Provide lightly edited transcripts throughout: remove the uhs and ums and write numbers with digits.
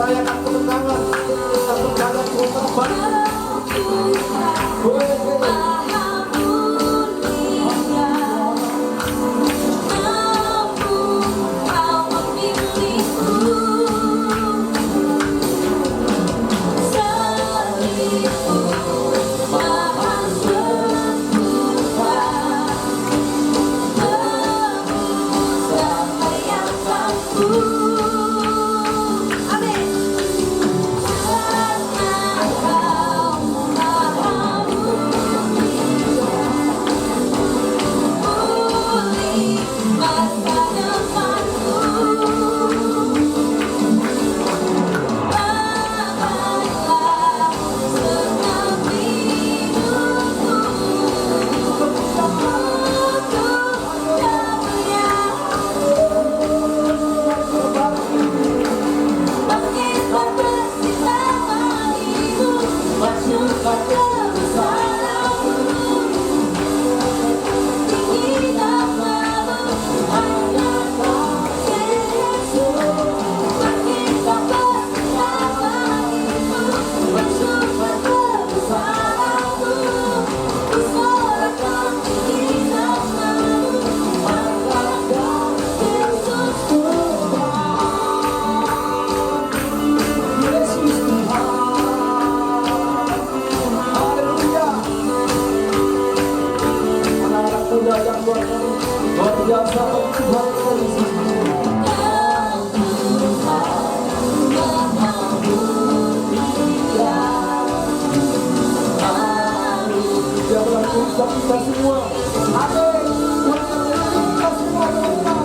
rayakan kemenangan, kita percaya Tuhan baik. Kita semua, amin. Kita semua teman-teman.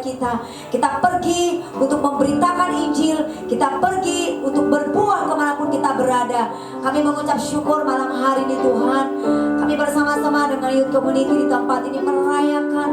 Kita. Kita pergi untuk memberitakan Injil, kita pergi untuk berbuah kemanapun kita berada. Kami mengucap syukur malam hari ini Tuhan. Kami bersama-sama dengan Youth Community di tempat ini merayakan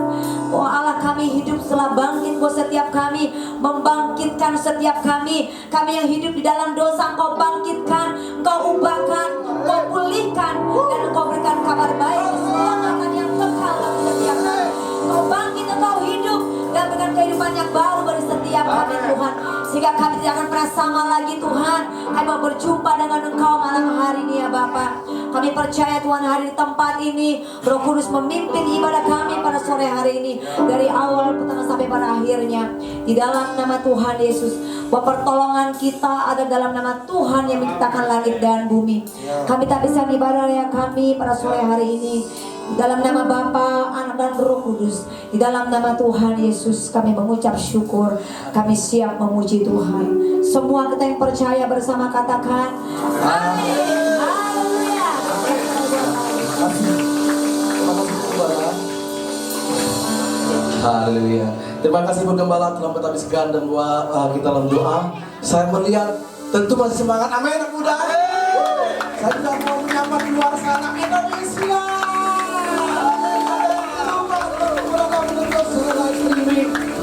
bahwa Allah kami hidup setelah bangkit. Bahwa setiap kami membangkitkan setiap kami yang hidup di dalam dosa, Engkau bangkitkan, Engkau ubahkan, Engkau pulihkan, dan Engkau berikan kabar baik, keselamatan yang kekal bagi setiap kami. Engkau bangkit, Engkau hidup, dan berikan kehidupan yang baru bagi setiap kami Tuhan. Sehingga kami tidak akan pernah sama lagi Tuhan. Kami mau berjumpa dengan Engkau malam hari ini ya Bapa. Kami percaya Tuhan hari di tempat ini Roh Kudus memimpin ibadah kami pada sore hari ini. Dari awal pertengahan sampai pada akhirnya. Di dalam nama Tuhan Yesus. Bahwa pertolongan kita ada dalam nama Tuhan yang menciptakan langit dan bumi. Kami tak bisa ibadah ya kami pada sore hari ini. Di dalam nama Bapa, Anak dan Roh Kudus. Di dalam nama Tuhan Yesus kami mengucap syukur. Kami siap memuji Tuhan. Semua kita yang percaya bersama katakan amin. Haleluya. Haleluya. Terima kasih Bu Gembala telah habiskan dan kita dalam doa. Saya melihat tentu masih semangat. Amin anak muda. Saya juga mau menyapa di luar sana Indonesia.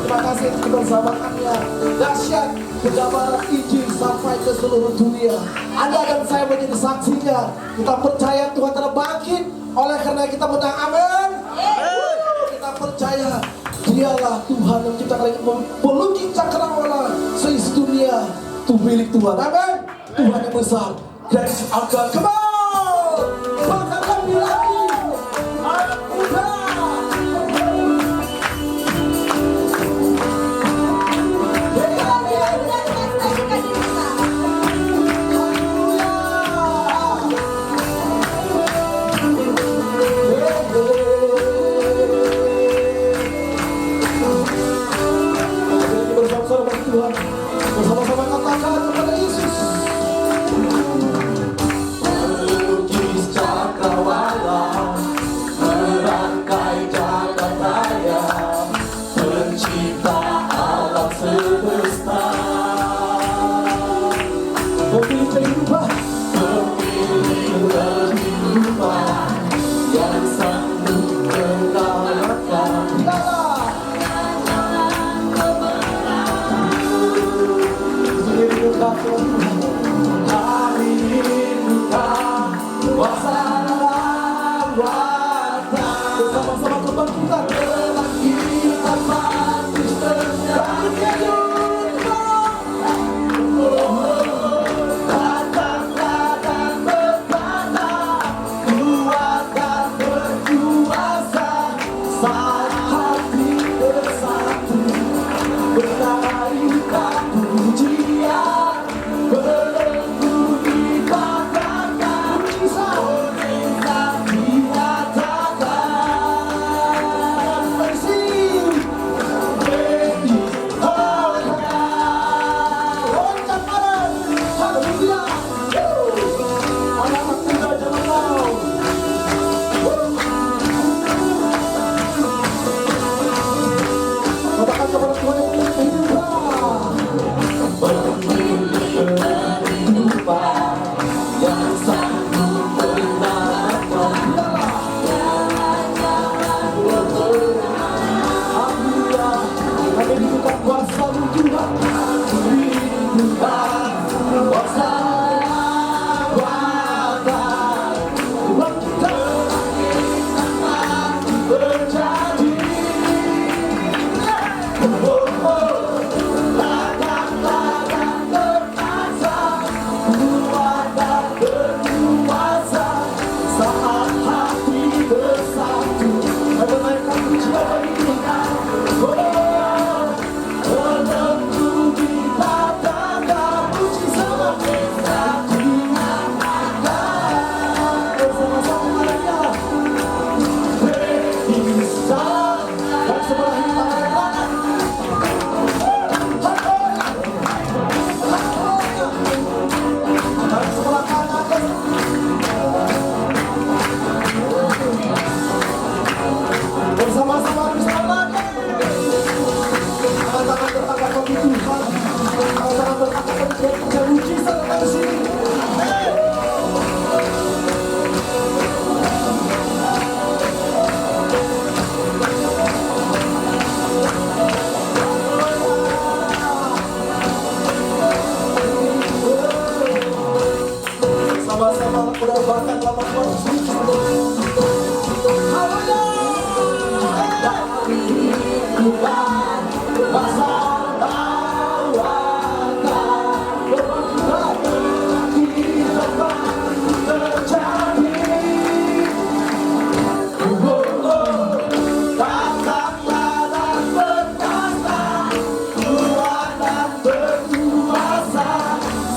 Terima kasih atas kebersamaannya. Dahsyat pengabaran Injil sampai ke seluruh dunia. Anda dan saya menjadi saksinya. Kita percaya Tuhan telah bangkit. Oleh karena kita menang. Amin. Kita percaya Dialah Tuhan yang menciptakan pelukis cakrawala seisi dunia. Itu milik Tuhan. Amin. Tuhan yang besar. Grace our God. Come on. Bahkan lebih lagi. Anak muda. Tuhan, bersama-sama katakan kepada Yesus. Pelukis cakrawala, merangkai jagat raya, pencipta alam semesta, pemilik kehidupan, yang sanggup mengalahkan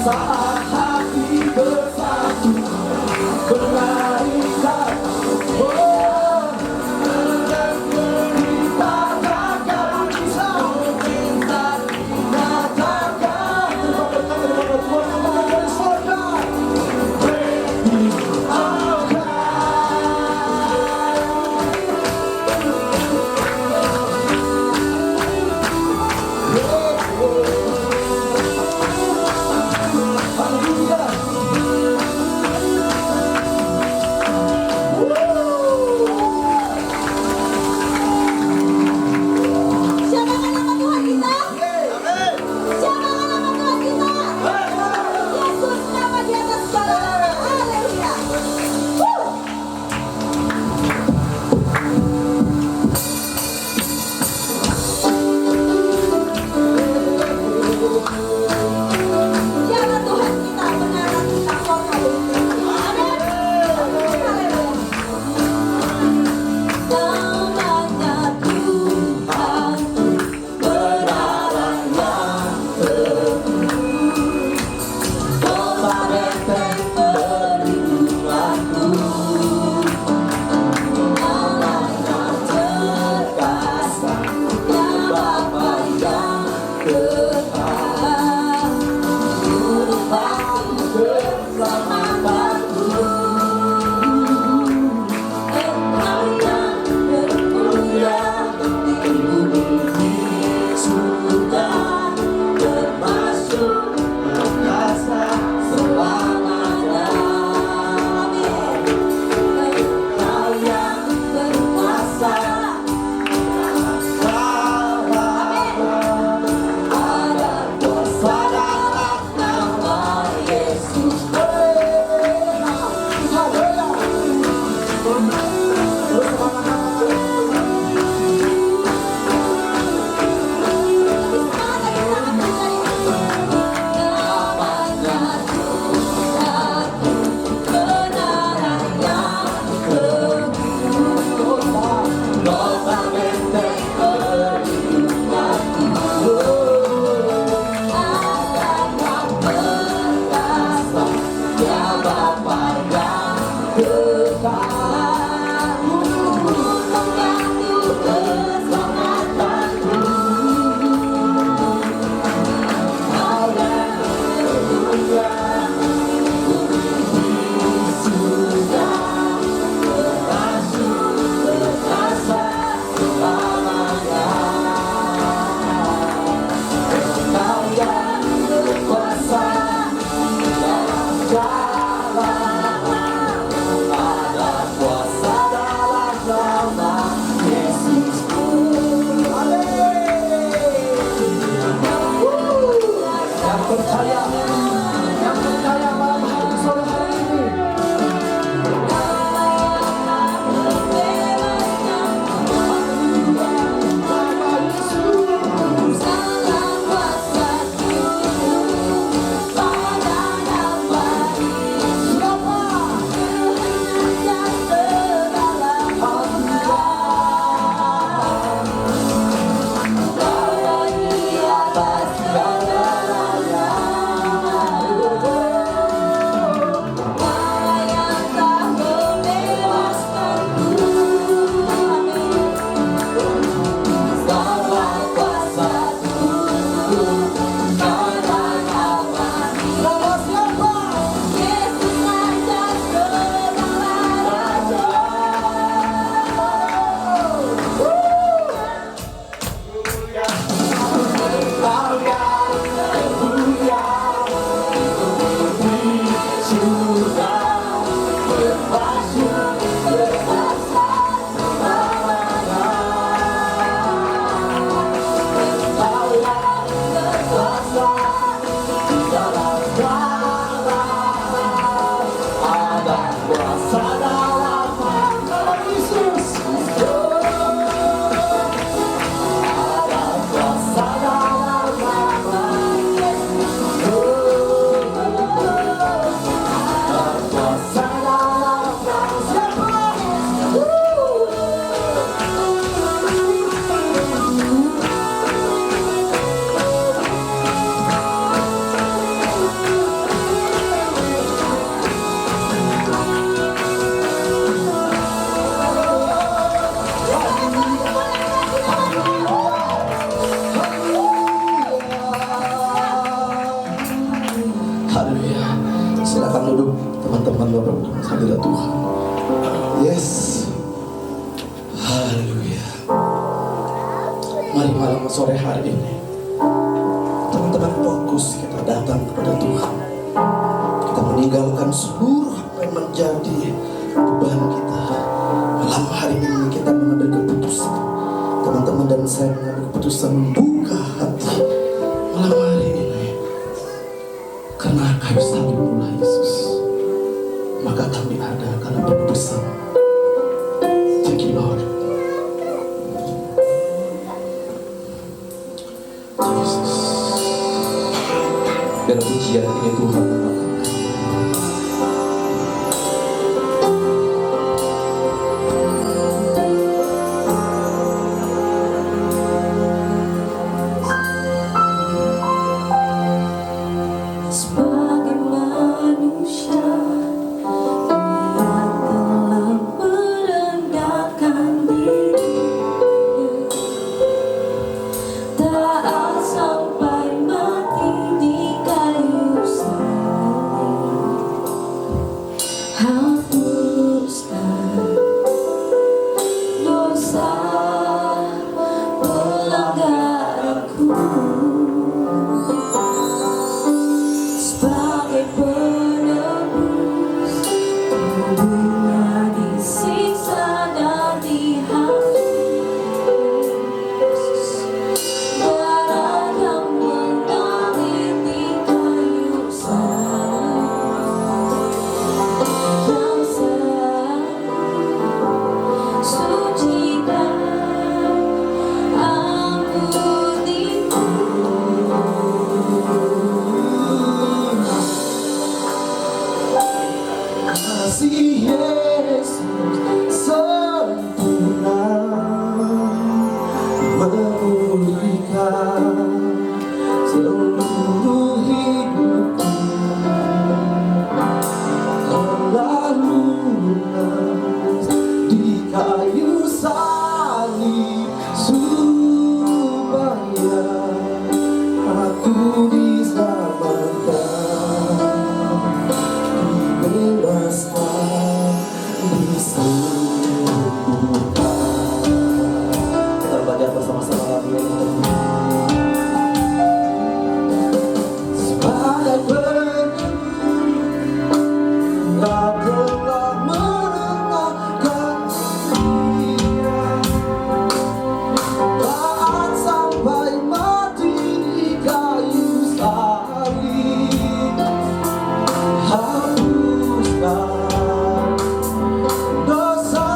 saat hati bersatu melarikan dan dinyatakan bisa dinyatakan daripada Tuhan yang ada dari surga. Siapa nama Tuhan kita? Siapa nama Tuhan kita? Yesus nama di atas segala nama. Haleluya. Siapa Tuhan kita? Benar kita sorga bumi. Amin. Haleluya. Namanya Tuhan, kebenaran yang teguh, kota benteng perlindunganku, namanya terkasih, yang Bapa yang kekal, gunung batu keselamatanku. Engkau yang bermulia di bumi sudah termasuk perkasa selamanya. Amin. Engkau yang berkuasa. Amin. Ada kuasa dalam nama Yesus. Yang percaya malam hari sore hari ini. Nama Yesus. Siapa? teman Bapak hadirat Tuhan. Yes. Haleluya. Mari malam sore hari ini teman-teman fokus kita datang kepada Tuhan. Kita meninggalkan seluruh apa yang menjadi beban kita. Malam hari ini kita mengambil keputusan. Teman-teman dan saya mengambil keputusan membuka hati malam hari ini. Karena kayu salibmu Yesus, maka kami ada karena berpesan. Thank you Lord. Jesus. Biar pujian ini Tuhan mengaku. Sebagai manusia yang telah merendahkan dirinya, taat sampai mati di kayu salib, hapuskan dosa pelanggaranku. Sebagai penebus, tubuhnya disiksa dan dihapus, darah yang mengalir di kayu salib, yang suci dan ampunimu. Kasih Yesus sempurna memulihkan seluruh hidupku. Telah lunas di kayu salib supaya aku diselamatkan, dibebaskan, disembuhkan. Kita baca bersama-sama lagu ini. Sebagai penegak telah merendahkan dirinya, taat sampai mati di kayu salib, hapuskan dosa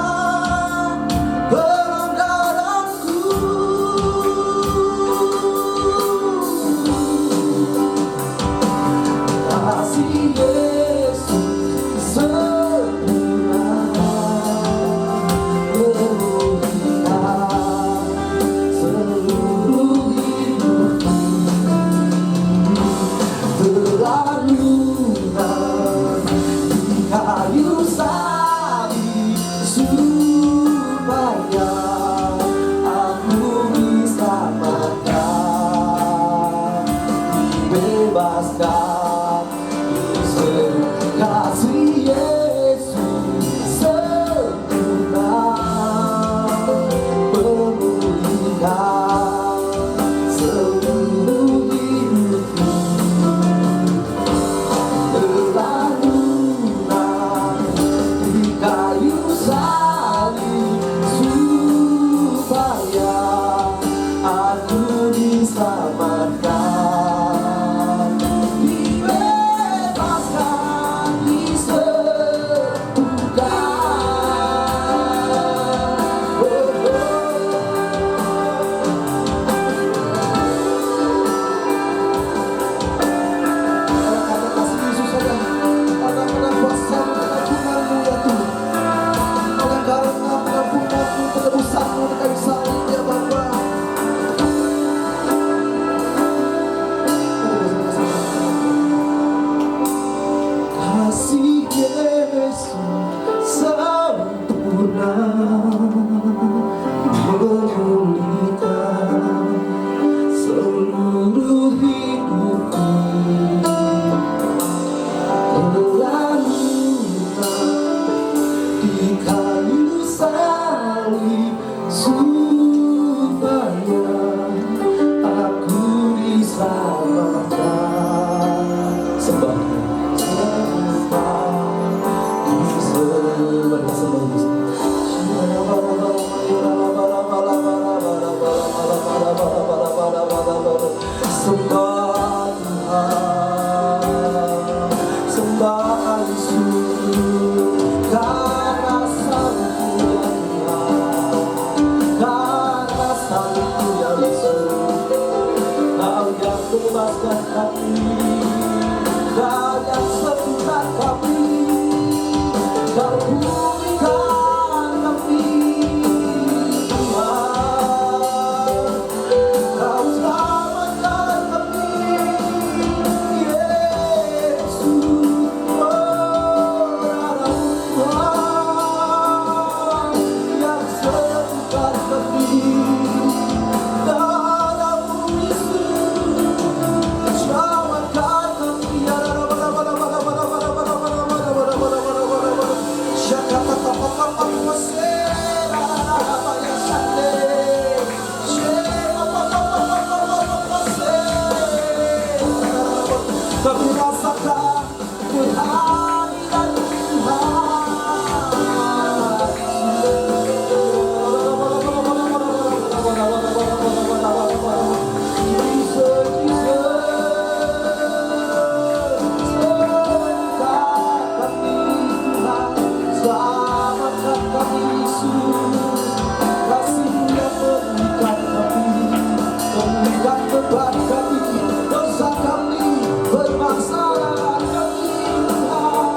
pelanggaranku. Kasih Yesus sempurna memulihkan seluruh hidupku. Telah lunas di kayu salib supaya aku diselamatkan, dibebaskan, kasih Yesus sempurna memulihkan seluruh hidupku. Telah lunas di kayu salib supaya aku diselamatkan, dibebaskan, selamatkan. Sembah bebaskan kami, Kau yang sembuhkan kami, Kau pulihkan kami, Tuhan. Kau selamatkan kami, Yesus. Oh, Tuhan yang sembuhkan kami. Kami rasakan kehadiran beban kami, dosa kami, bermasalah kami, Tuhan.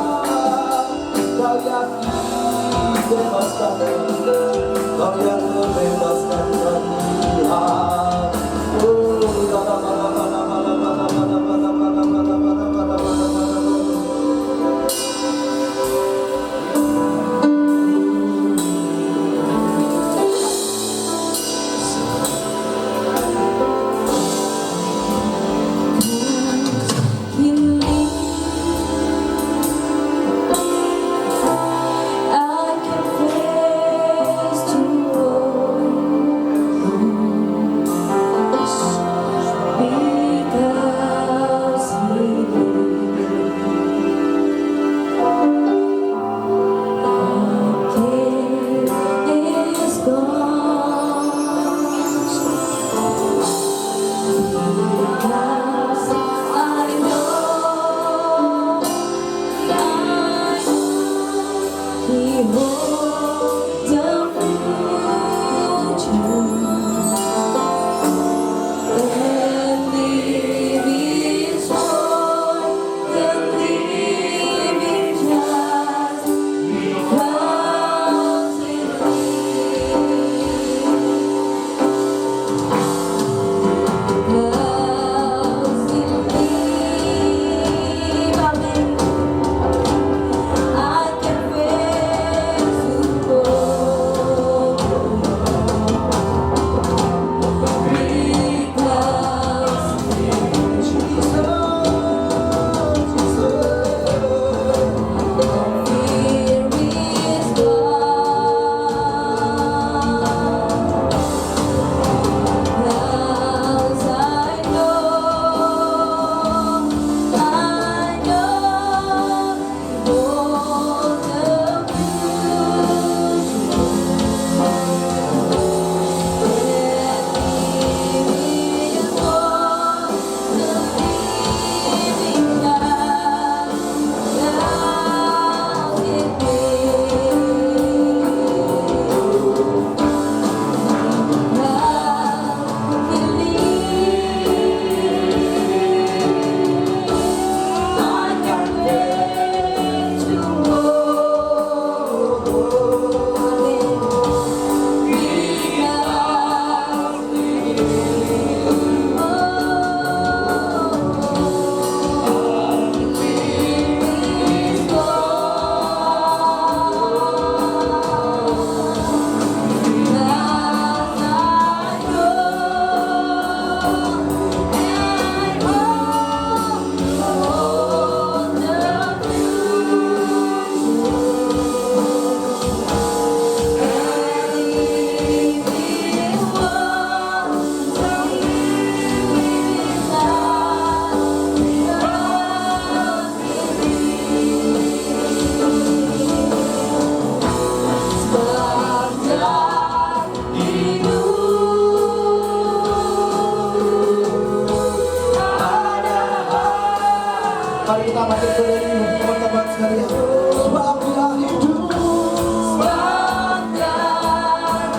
Mari kita makin berdiri teman-teman sekalian. Sebab dia hidup,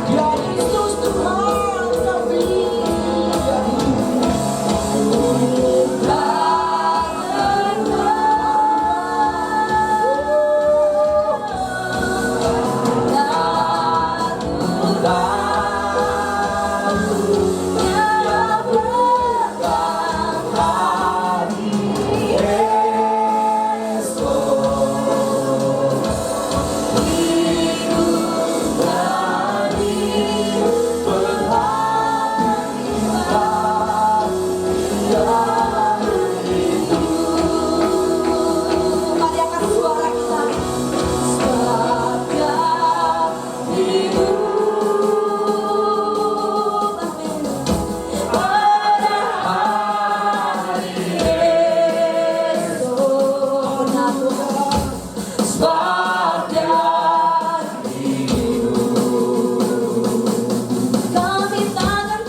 dia Yesus Tuhan kami. Dia Mari angkat suara kita. Sebab dia hidup. Amin. Pada hari esok. Benar Tuhan. Sebab dia kami takkan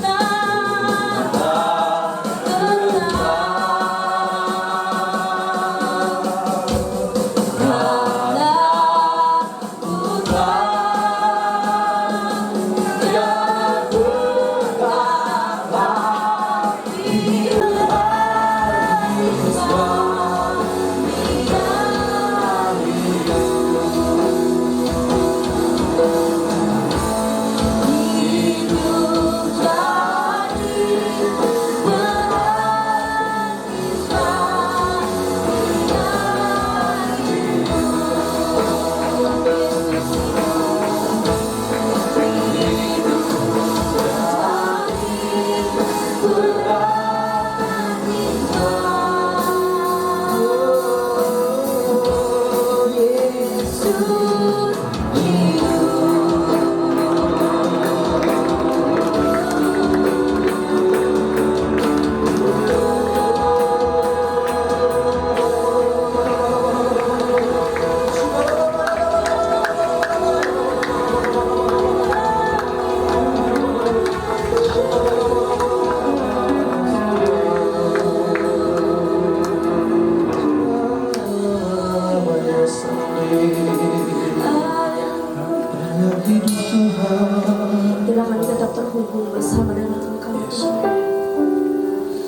Bila kami tetap terhubung bersama dengan Engkau,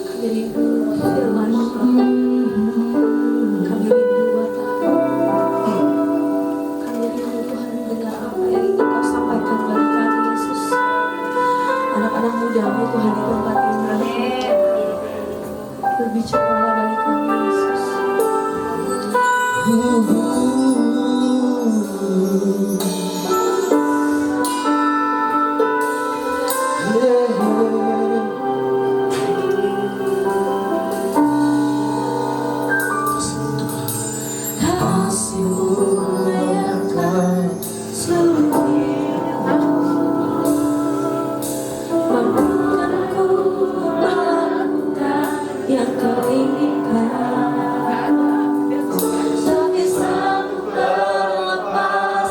kami rindu firman-Mu, kami rindu Bapa, kami rindu Tuhan mendengar apa yang ingin Kau sampaikan bagi kami Yesus, anak-anak muda-Mu Tuhan di tempat ini. Berbicaralah bagi kami Yesus. Yang Kau inginkan, tak bisa terlepas.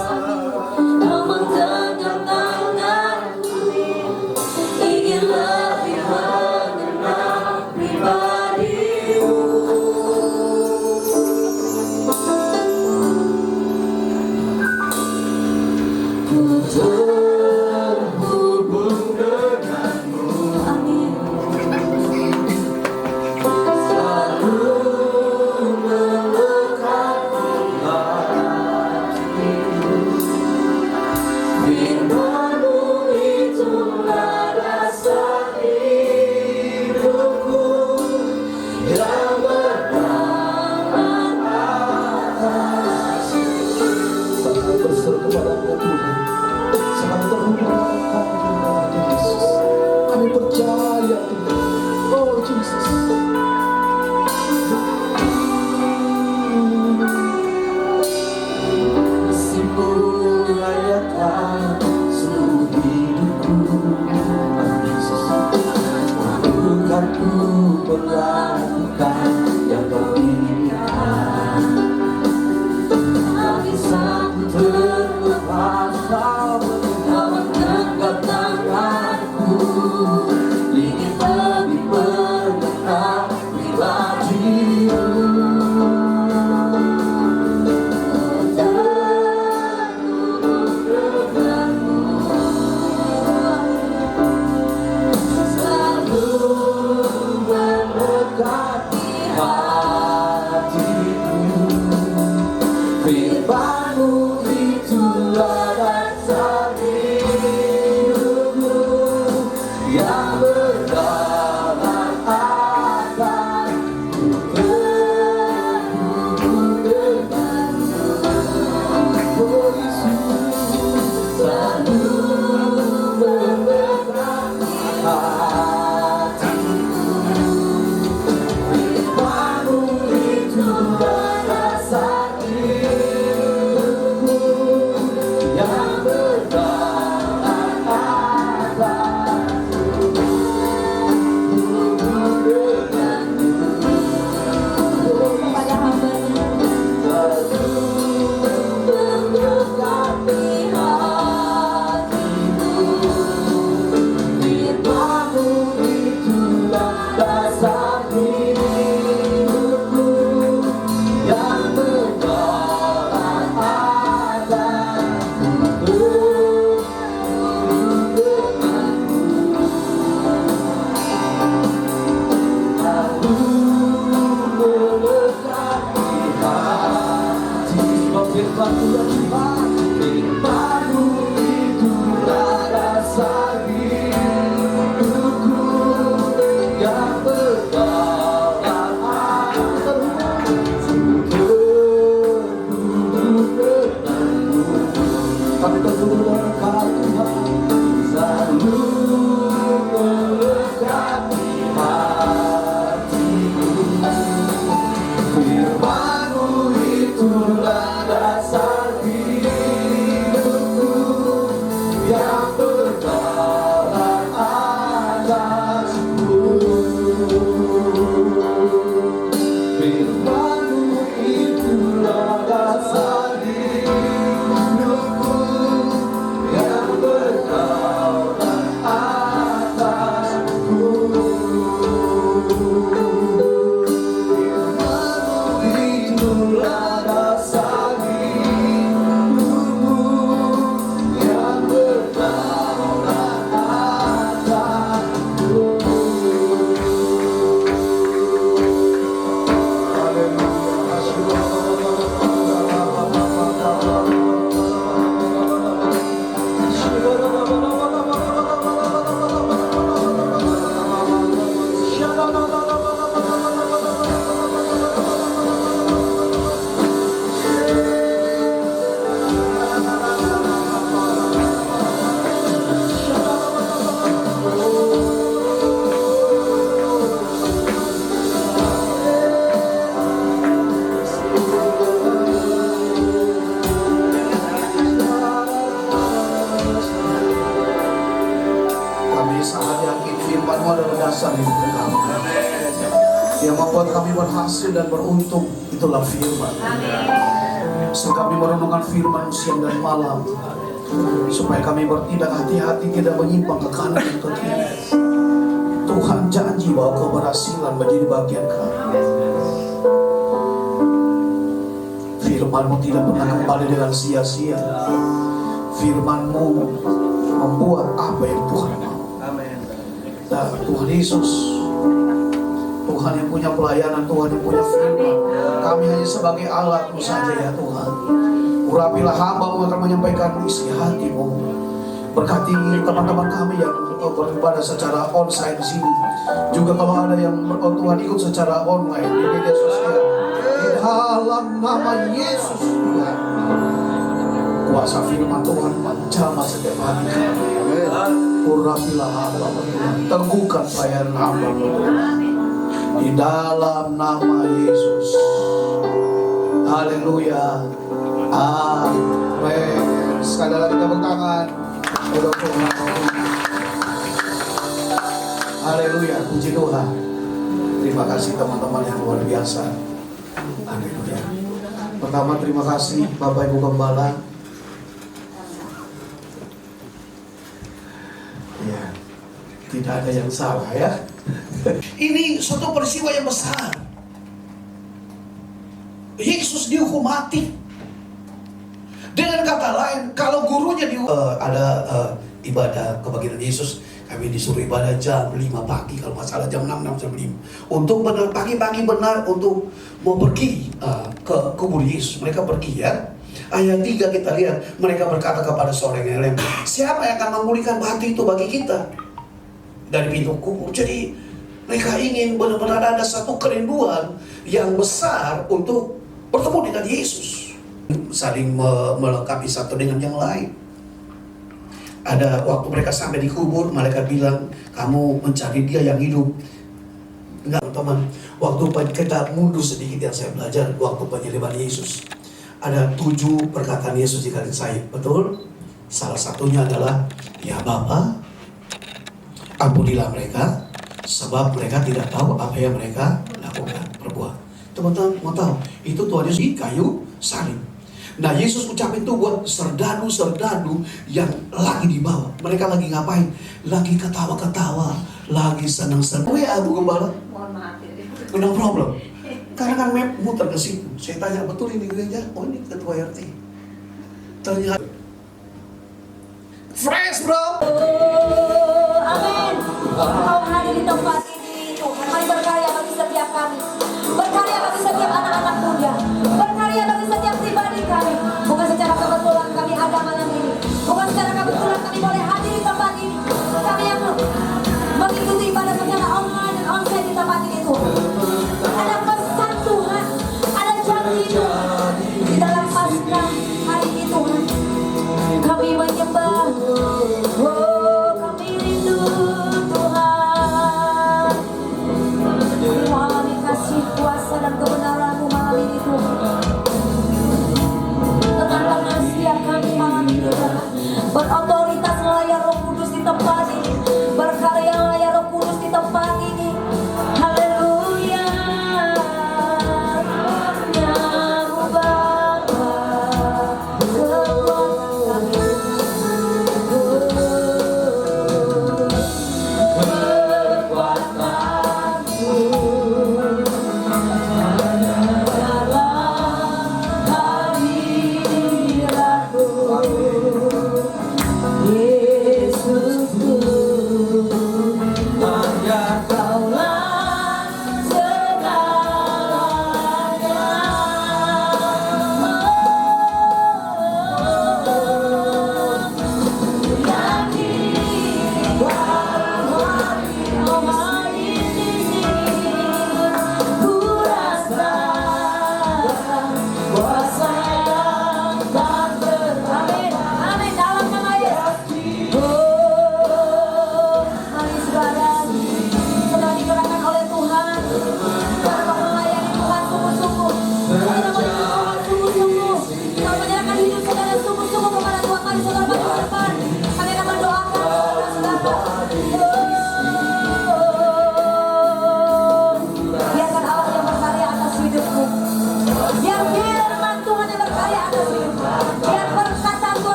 Kau menggenggam tanganku, ingin lebih mengenal pribadi-Mu. Ku terhubung denganmu. Amin. Berseru kepada-Mu Tuhan, sangat terhubung dengan Kami Yesus. Kami percaya Tuhan. Oh Yesus. Kasih-Mu merayakan seluruh hidupku. Yesus, bukan ku melakukan yang Kau inginkan. Tak bisa ku terlepas, Kau menggenggam tanganku, ingin lebih mengenal pribadi-Mu. kami berhasil dan beruntung, itulah firman. So kami merenungkan firman siang dan malam, supaya kami bertindak hati-hati, tidak menyimpang ke kanan dan ke kiri. Tuhan janji bahwa keberhasilan menjadi bagian kami. Firman-Mu tidak pernah kembali dengan sia-sia. Firman-Mu membuat apa yang Tuhan mau. Dan Tuhan Yesus, Tuhan yang punya pelayanan, Tuhan yang punya firman, kami hanya sebagai alat-Mu saja ya Tuhan. Urapilah hamba-Mu akan menyampaikan isi hati-Mu. Berkati teman-teman kami yang beribadah secara onsite di sini. Juga kalau ada yang Tuhan ikut secara online di media sosial, di dalam nama Yesus, Tuhan, kuasa firman Tuhan menjamah setiap hati kami. Urapilah hamba-Mu, teguhkan pelayanan hamba-Mu di dalam nama Yesus. Haleluya. Amin. Sekali lagi tepuk tangan untuk Tuhan. Haleluya, puji Tuhan. Terima kasih teman-teman yang luar biasa. Haleluya. Pertama, terima kasih Bapak Ibu Gembala. Ya, tidak ada yang salah ya. Ini suatu peristiwa yang besar. Yesus dihukum mati. Dengan kata lain, kalau gurunya ada ibadah kebangkitan Yesus, kami disuruh ibadah jam 5 pagi, kalau nggak salah jam 6 jam 5. Untuk benar pagi-pagi benar untuk mau pergi ke kubur Yesus. Mereka pergi ya. Ayat 3 kita lihat, mereka berkata kepada seorang yang lain, siapa yang akan memulihkan batu itu bagi kita dari pintu kubur? Jadi mereka ingin benar-benar ada satu kerinduan yang besar untuk bertemu dengan Yesus, saling melengkapi satu dengan yang lain. Ada waktu mereka sampai di kubur, malaikat bilang, kamu mencari dia yang hidup. Enggak teman, waktu kita mundur sedikit yang saya belajar, waktu penyaliban Yesus, ada 7 perkataan Yesus di kalian saya, betul? Salah satunya adalah, ya Bapa, ampunilah mereka, sebab mereka tidak tahu apa yang mereka lakukan, perbuat. Teman-teman mau tahu, itu Tuhan Yesus di kayu salib. Nah Yesus ucapin itu buat serdadu-serdadu yang lagi di bawah. Mereka lagi ngapain? Lagi ketawa-ketawa, lagi senang-senang. Ya Bu Gembala? Mohon maaf. No problem. Karena kan map muter ke situ. Saya tanya, betul ini gereja? Oh ini ketua RT. Ternyata fresh bro. Amin. Kau hadir di tempat ini, Tuhan. Mari berkarya bagi setiap kami. Berkarya bagi setiap anak-anak muda. Berkarya bagi setiap pribadi kami. Bukan secara kebetulan kami ada malam ini. Bukan secara kebetulan kami boleh hadir di tempat ini. Kami yang mengikuti ibadah secara online dan onsite di tempat ini, Tuhan. Ada pesan Tuhan. Ada janji Tuhan. Di dalam Paskah hari ini, Tuhan. Kami menyembah. Oh, kami rindu Tuhan. Kami kasih kuasa dan kebenaran-Mu malam ini, Tuhan. Tenangkanlah setiap kami malam ini, Tuhan. Berotoritas ya Roh Kudus di tempat ini. Berkarya ya Roh Kudus di tempat ini. Haleluya. Ya Bapa, kekuatan kami.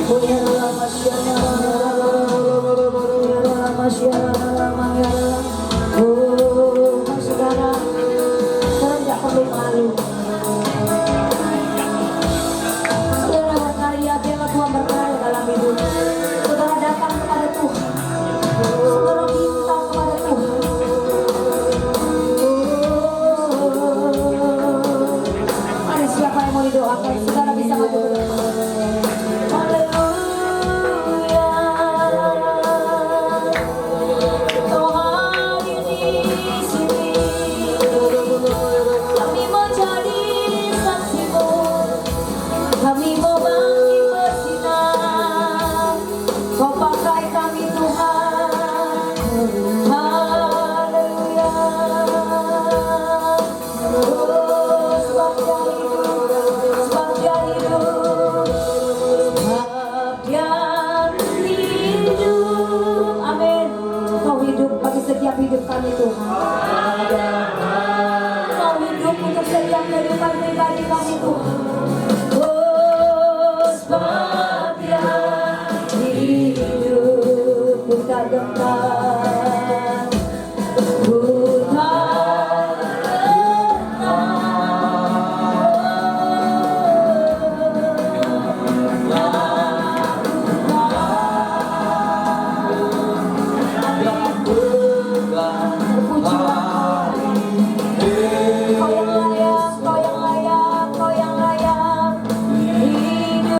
Oh ya Allah, Masya Allah. Oh, saudara, saudara tidak perlu malu. Saudara berkarya, biarlah Tuhan berkarya dalam hidup. Saudara datang kepada Tuhan. Saudara minta kepada Tuhan. Ada siapa yang mau didoakan? Saudara bisa maju ke depan. Haleluya. Kau hadir di sini. Kami mau jadi saksimu. Kami mau bangkit bersinar. Kau pakai kami Tuhan. Haleluya. Oh, sebab dia hidup. Sebab dia hidup. Amin. Kau hidup bagi setiap hidup kami Tuhan. Kau hidup untuk setiap kehidupan pribadi kami Tuhan. Oh, sebab dia hidup, ku tak gentar.